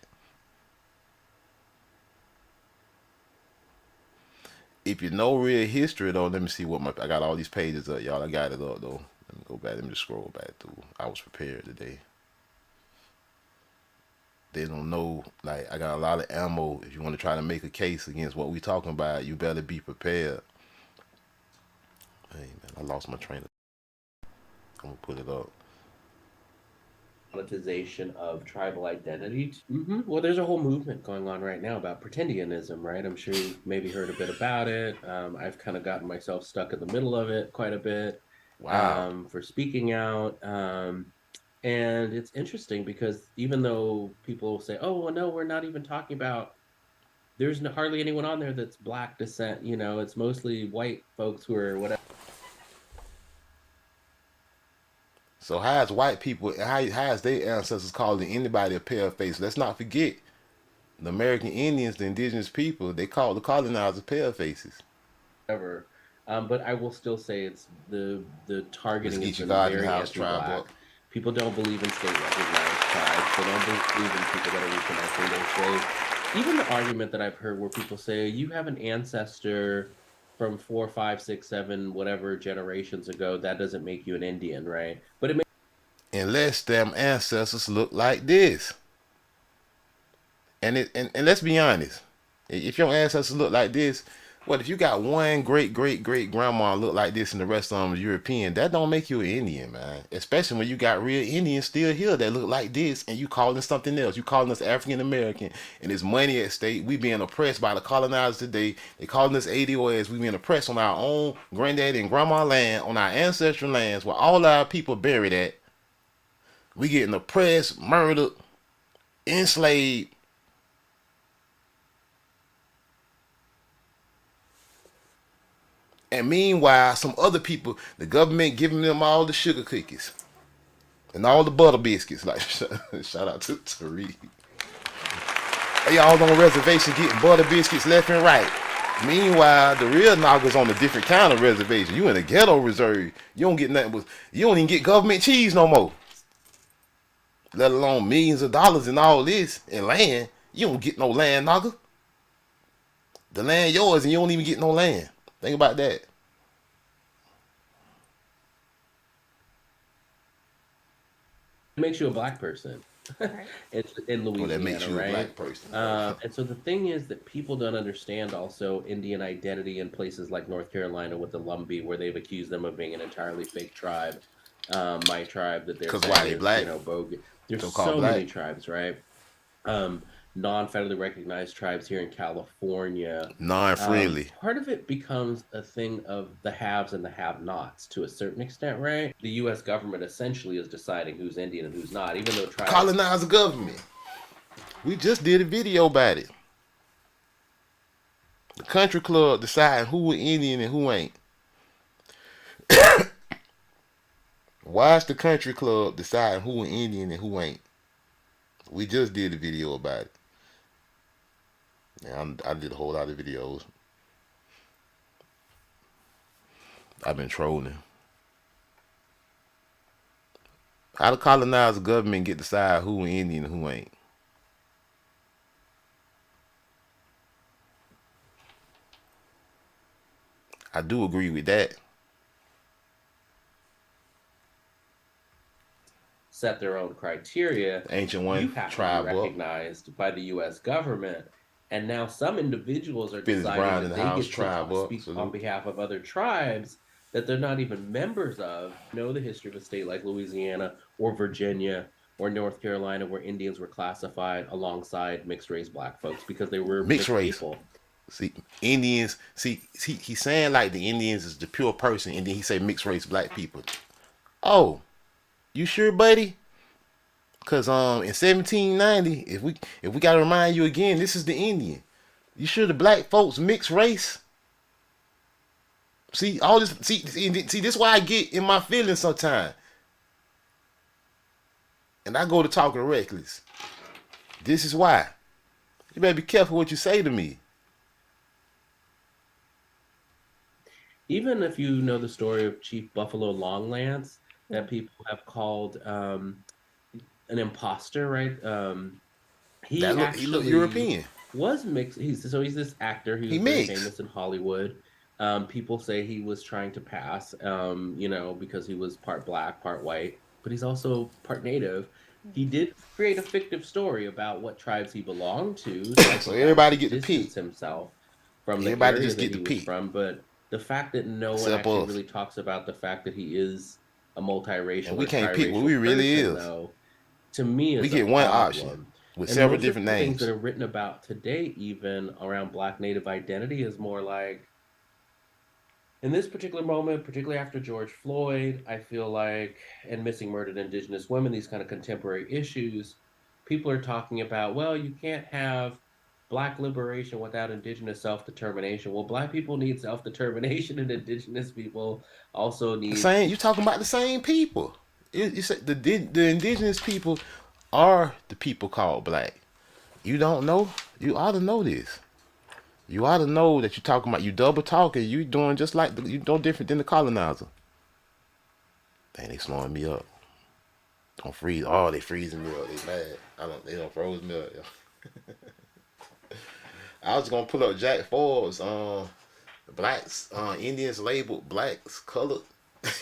If you know real history, though, let me see what I got all these pages up, y'all. I got it up, though. Let me go back. Let me just scroll back through. I was prepared today. They don't know, like, I got a lot of ammo. If you want to try to make a case against what we talking about, you better be prepared. Hey, man, I lost my train of... I'm going to put it up. monetization of tribal identity. Well, there's a whole movement going on right now about pretendianism, right? I'm sure you've maybe heard a bit about it. I've kind of gotten myself stuck in the middle of it quite a bit. Wow. For speaking out. And it's interesting because even though people say, oh, well, no, we're not even talking about, there's hardly anyone on there that's black descent, you know, it's mostly white folks who are whatever. So how is white people, how is their ancestors calling anybody a pale face? Let's not forget, the American Indians, the indigenous people, they call the colonizers pale faces. But I will still say it's the targeting Let's is get your very garden house tribe anti-black. up. People don't believe in state recognized tribes. They don't believe in people that are reconnecting their slaves. Even the argument that I've heard where people say you have an ancestor from 4, 5, 6, 7, whatever generations ago, that doesn't make you an Indian, right? But it makes Unless them ancestors look like this. And let's be honest. If your ancestors look like this, what if you got one great grandma look like this and the rest of them are European? That don't make you an Indian, man. Especially when you got real Indians still here that look like this and you calling something else. You calling us African American and there's money at stake. We being oppressed by the colonizers today. They calling us ADOS. We being oppressed on our own granddaddy and grandma land, on our ancestral lands where all our people buried at. We getting oppressed, murdered, enslaved. And meanwhile, some other people, the government giving them all the sugar cookies and all the butter biscuits. Like, shout out to Tariq. They all on reservation getting butter biscuits left and right. Meanwhile, the real Nagas on a different kind of reservation. You in a ghetto reserve. You don't get nothing but, you don't even get government cheese no more. Let alone millions of dollars and all this and land. You don't get no land, Naga. The land yours and you don't even get no land. Think about that. it makes you a black person. Right. It's in Louisiana, Well, that makes you right? a black person. And so the thing is that people don't understand also Indian identity in places like North Carolina with the Lumbee, where they've accused them of being an entirely fake tribe. My tribe that they're 'Cause saying why, they is, black? you know, bogus. There's So-called so many black. tribes, right? Non-federally recognized tribes here in California. Non-friendly. Part of it becomes a thing of the haves and the have-nots to a certain extent, right? The U.S. government essentially is deciding who's Indian and who's not, even though tribes. Colonize the government. We just did a video about it. The country club deciding who is Indian and who ain't. Why is the country club deciding who is Indian and who ain't? We just did a video about it. Yeah, I did a whole lot of videos. I've been trolling. How the colonizer government get to decide who Indian and who ain't? I do agree with that. Set their own criteria. The ancient one, You have to tribe be up. recognized by the U.S. government. And now some individuals are Phyllis Brown deciding in that the they house, get to tribe up. speak Salute. on behalf of other tribes that they're not even members of. Know the history of a state like Louisiana or Virginia or North Carolina, where Indians were classified alongside mixed race black folks because they were Mixed race. people. See, Indians. See, he's saying like the Indians is the pure person, and then he say mixed race black people. Oh, you sure, buddy? Cause in 1790, if we gotta remind you again, this is the Indian. You sure the black folks mixed race? See all this. See, this is why I get in my feelings sometimes, and I go to talking reckless. This is why. You better be careful what you say to me. Even if you know the story of Chief Buffalo Longlands, that people have called an imposter, right? He look European. Was mixed. He's this actor. He was very famous in Hollywood. People say he was trying to pass, because he was part black, part white, but he's also part native. He did create a fictive story about what tribes he belonged to. So everybody get to pick himself from the everybody area just get that to he was pick. from, but the fact that no one Except actually us. really talks about the fact that he is a multiracial, And we or can't pick what triracial we really person, is. though, to me, is We a get one problem. option with And several most of different the names. Things that are written about today, even around Black Native identity, is more like, in this particular moment, particularly after George Floyd, I feel like, and missing murdered Indigenous women, these kind of contemporary issues, people are talking about, well, you can't have Black liberation without Indigenous self-determination. Well, Black people need self-determination, and Indigenous people also need... You talking about the same people. You said the Indigenous people are the people called black. You don't know? You ought to know this. You ought to know that you're talking about, you double talking, you doing just like, you no different than the colonizer. Dang, they slowing me up. Don't freeze. Oh, they freezing me up. They mad. They don't froze me up. I was gonna pull up Jack Forbes. Blacks, Indians labeled blacks, colored,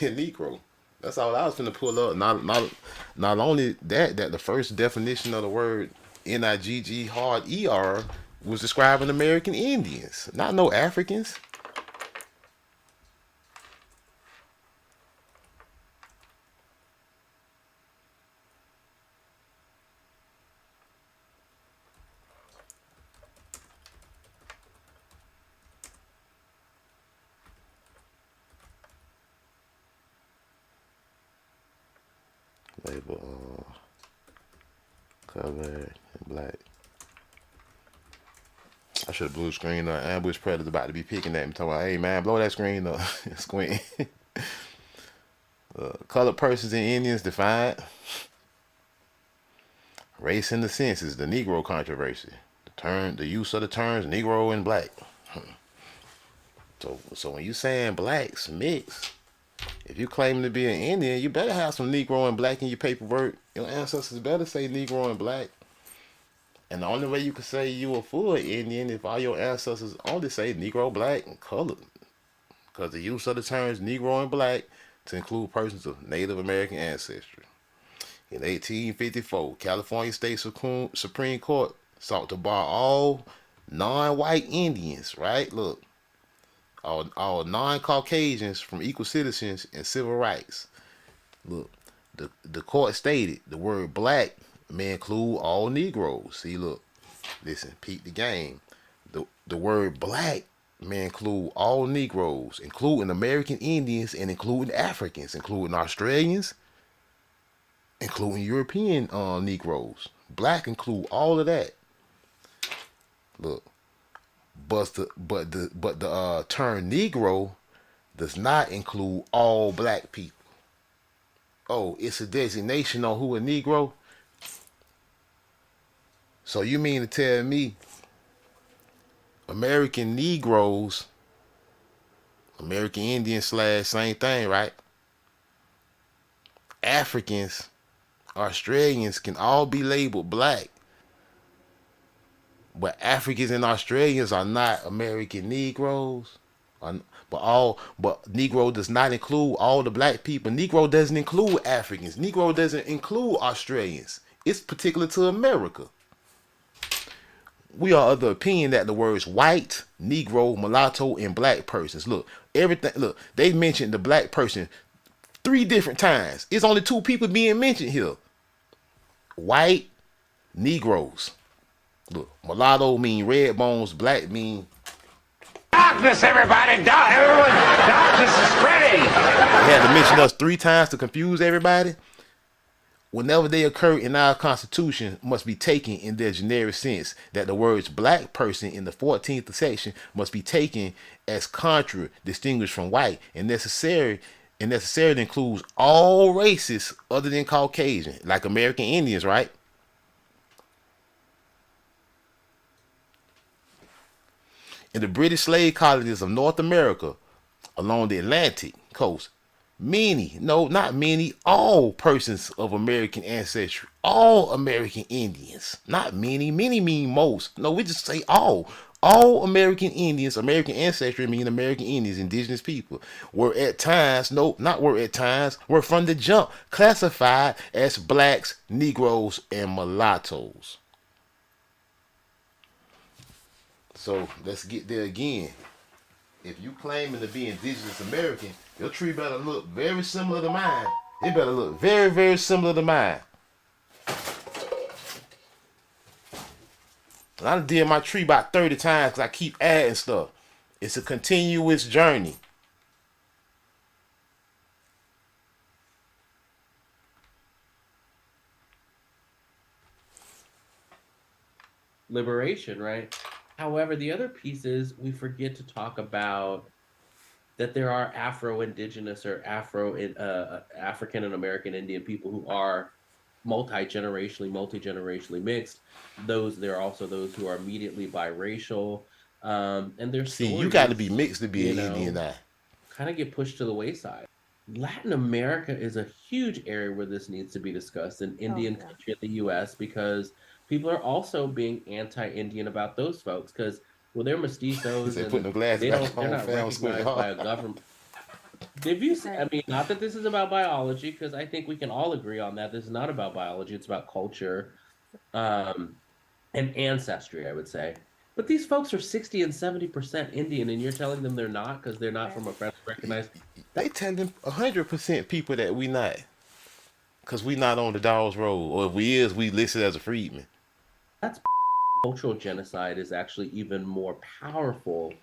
and Negro. That's all I was finna pull up. Not only that the first definition of the word NIGG hard ER was describing American Indians, not no Africans. Label color black. I should have blew the screen up. Ambush Predator's about to be picking at me, talking about, hey man, blow that screen up. Squint. Colored persons and Indians defined. Race in the census, the Negro controversy. The use of the terms Negro and black. So when you saying blacks mix, if you claim to be an Indian, you better have some Negro and black in your paperwork. Your ancestors better say Negro and black. And the only way you can say you a full Indian if all your ancestors only say Negro, black, and colored. Because the use of the terms Negro and black to include persons of Native American ancestry. In 1854, California State Supreme Court sought to bar all non-white Indians, right? Look, all non-Caucasians from equal citizens and civil rights. Look, the court stated the word black may include all Negroes. See, look, listen, peep the game. The word black may include all Negroes, including American Indians and including Africans, including Australians, including European Negroes. Black include all of that. Look, but the term Negro does not include all black people. Oh, it's a designation on who a Negro. So you mean to tell me American Negroes, American Indians / same thing, right? Africans, Australians can all be labeled black, but Africans and Australians are not American Negroes? But Negro does not include all the black people. Negro doesn't include Africans. Negro doesn't include Australians. It's particular to America. We are of the opinion that the words white, Negro, mulatto, and black persons. Look, everything. Look, they mentioned the black person 3 different times. It's only 2 people being mentioned here. White, Negroes. Look, mulatto mean red bones. Black mean Darkness, everybody! Everyone! Darkness is spreading! They had to mention us 3 times to confuse everybody. Whenever they occur in our Constitution, must be taken in their generic sense, that the words black person in the 14th section must be taken as contra, distinguished from white, and necessarily includes all races other than Caucasian, like American Indians, right? In the British slave colonies of North America, along the Atlantic coast, all persons of American ancestry, all American Indians, not many mean most. No, we just say all. All American Indians, American ancestry mean American Indians, indigenous people, were from the jump classified as blacks, Negroes, and mulattoes. So let's get there again. If you claiming to be indigenous American, your tree better look very similar to mine. It better look very, very similar to mine. And I done did my tree about 30 times because I keep adding stuff. It's a continuous journey. Liberation, right? However, the other piece is we forget to talk about that there are Afro-Indigenous or African and American Indian people who are multi-generationally mixed. There are also those who are immediately biracial. And there's See, you got to be mixed to be an Indian now. Kind of get pushed to the wayside. Latin America is a huge area where this needs to be discussed in Indian country in the U.S. because people are also being anti-Indian about those folks because, well, they're mestizos. They're putting the glass they're back on, not recognized by a government. I mean, not that this is about biology, because I think we can all agree on that. This is not about biology. It's about culture and ancestry, I would say. But these folks are 60 and 70% Indian, and you're telling them they're not because they're not from a recognized. They telling 100% people that we not, because we not on the Dawes Road, or if we is, we listed as a freedman. That's cultural genocide is actually even more powerful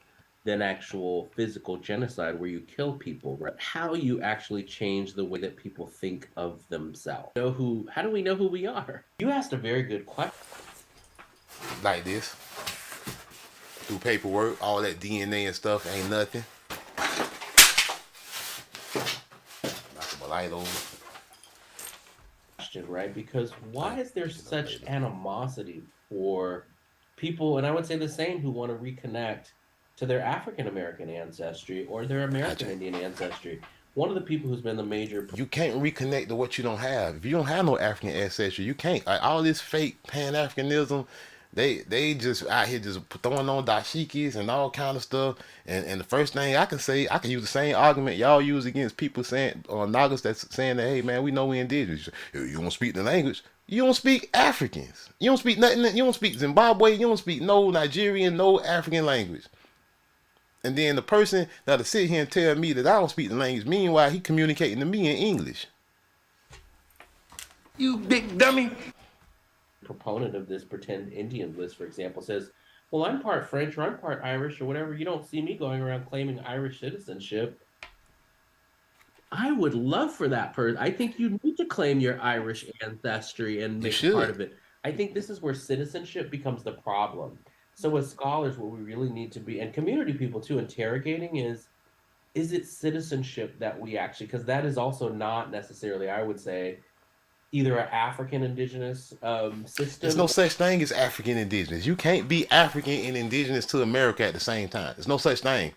than actual physical genocide where you kill people, right? How you actually change the way that people think of themselves. How do we know who we are? You asked a very good question. Like this. Through paperwork, all that DNA and stuff ain't nothing. Knock the light over. Right? Because why is there such animosity for people, and I would say the same, who want to reconnect to their African American ancestry or their American Indian ancestry? One of the people who's been the major... You can't reconnect to what you don't have. If you don't have no African ancestry, you can't. Like, all this fake Pan-Africanism, they just out here just throwing on dashikis and all kind of stuff. And the first thing I can say, I can use the same argument y'all use against people saying, or Nagas that's saying that, hey man, we know we indigenous. You don't speak the language. You don't speak Africans. You don't speak nothing. You don't speak Zimbabwe. You don't speak no Nigerian, no African language. And then the person that'll sit here and tell me that I don't speak the language, meanwhile he communicating to me in English. You big dummy. Proponent of this pretend Indian list, for example, says, well, I'm part French or I'm part Irish or whatever. You don't see me going around claiming Irish citizenship. I would love for that person. I think you need to claim your Irish ancestry and make it part of it. I think this is where citizenship becomes the problem. So as scholars, what we really need to be, and community people too, interrogating is it citizenship that we actually, because that is also not necessarily, I would say, either an African indigenous system. There's no such thing as African indigenous. You can't be African and indigenous to America at the same time. There's no such thing.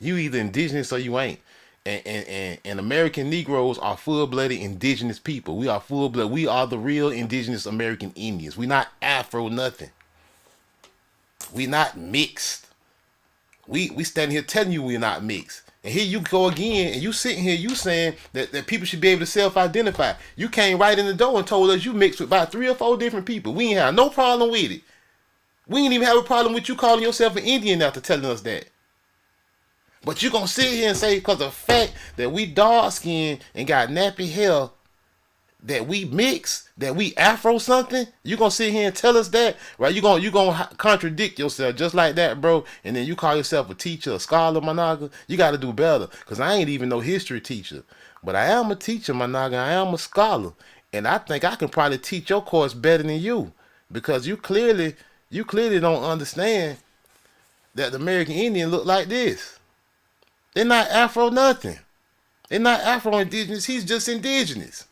You either indigenous or you ain't. And American Negroes are full-blooded indigenous people. We are full-blood. We are the real indigenous American Indians. We not Afro nothing. We not mixed. We standing here telling you we're not mixed. And here you go again, and you sitting here, you saying that people should be able to self-identify. You came right in the door and told us you mixed with about 3 or 4 different people. We ain't have no problem with it. We ain't even have a problem with you calling yourself an Indian after telling us that. But you gonna sit here and say because of the fact that we dark-skinned and got nappy hair, that we mix, that we Afro something, you gonna sit here and tell us that, right? You gonna contradict yourself just like that, bro. And then you call yourself a teacher, a scholar, my nigga. You got to do better, cause I ain't even no history teacher, but I am a teacher, my nigga. I am a scholar, and I think I can probably teach your course better than you, because you clearly don't understand that the American Indian look like this. They're not Afro nothing. They're not Afro indigenous. He's just indigenous.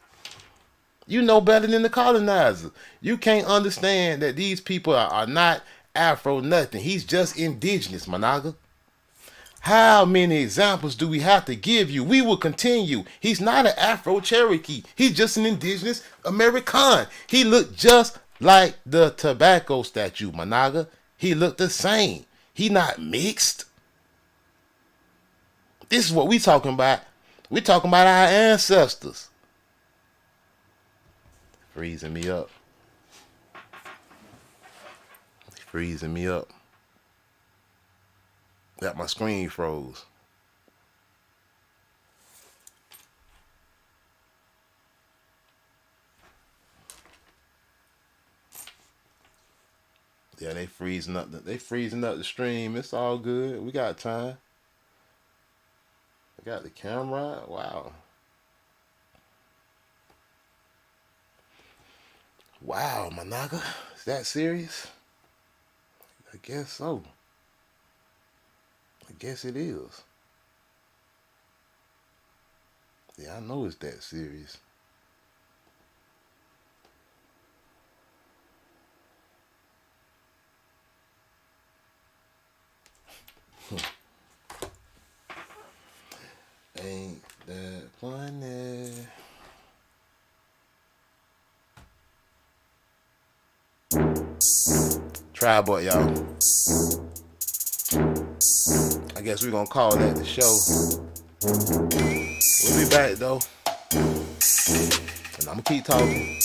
You know better than the colonizer. You can't understand that these people are not Afro nothing. He's just indigenous, my nigga. How many examples do we have to give you? We will continue. He's not an Afro Cherokee. He's just an indigenous American. He looked just like the tobacco statue, my nigga. He looked the same. He not mixed. This is what we talking about. We talking about our ancestors. Freezing me up. Freezing me up. Got my screen froze. Yeah, they freezing up the stream. It's all good. We got time. I got the camera. Wow. Wow, my nigga. Is that serious? I guess so. I guess it is. Yeah, I know it's that serious. Ain't that funny? Tri-Boy, y'all. I guess we're gonna call that the show. We'll be back though. And I'm gonna keep talking.